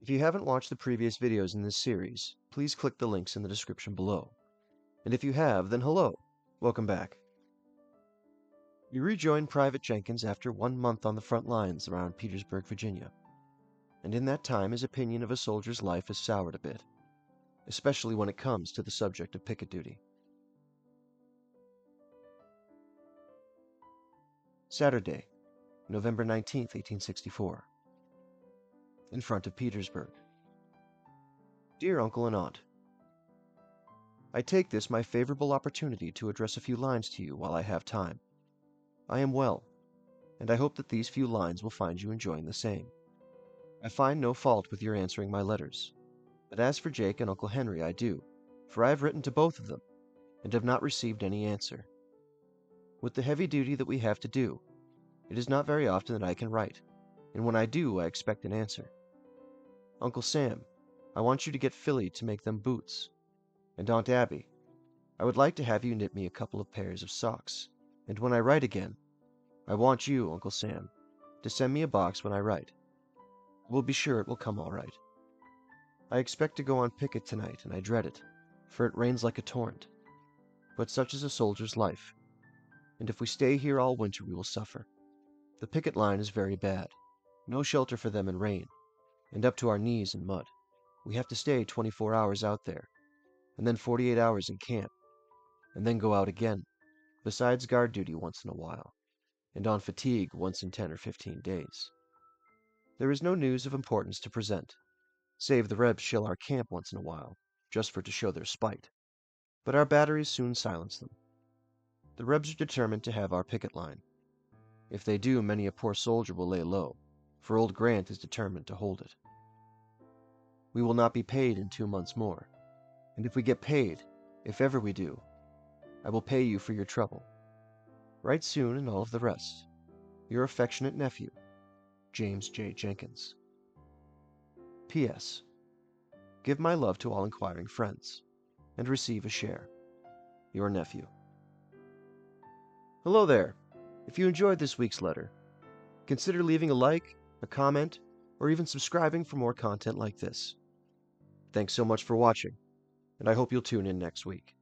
If you haven't watched the previous videos in this series, please click the links in the description below. And if you have, then hello, welcome back. We rejoined Private Jenkins after 1 month on the front lines around Petersburg, Virginia. And in that time his opinion of a soldier's life has soured a bit, especially when it comes to the subject of picket duty. Saturday, November 19th, 1864. In front of Petersburg. Dear Uncle and Aunt, I take this my favorable opportunity to address a few lines to you while I have time. I am well, and I hope that these few lines will find you enjoying the same. I find no fault with your answering my letters, but as for Jake and Uncle Henry I do, for I have written to both of them, and have not received any answer. With the heavy duty that we have to do, it is not very often that I can write, and when I do I expect an answer. Uncle Sam, I want you to get Philly to make them boots. And Aunt Abby, I would like to have you knit me a couple of pairs of socks, and when I write again, I want you, Uncle Sam, to send me a box when I write. I will be sure it will come all right. I expect to go on picket tonight, and I dread it, for it rains like a torrent. But such is a soldier's life, and if we stay here all winter we will suffer. The picket line is very bad, no shelter for them in rain, and up to our knees in mud. We have to stay 24 hours out there, and then 48 hours in camp, and then go out again, besides guard duty once in a while, and on fatigue once in 10 or 15 days. There is no news of importance to present, save the Rebs shell our camp once in a while, just for to show their spite, but our batteries soon silence them. The Rebs are determined to have our picket line. If they do, many a poor soldier will lay low, for old Grant is determined to hold it. We will not be paid in 2 months more, and if we get paid, if ever we do, I will pay you for your trouble. Write soon and all of the rest. Your affectionate nephew, James J. Jenkins. P.S. Give my love to all inquiring friends, and receive a share. Your nephew. Hello there. If you enjoyed this week's letter, consider leaving a like, a comment, or even subscribing for more content like this. Thanks so much for watching, and I hope you'll tune in next week.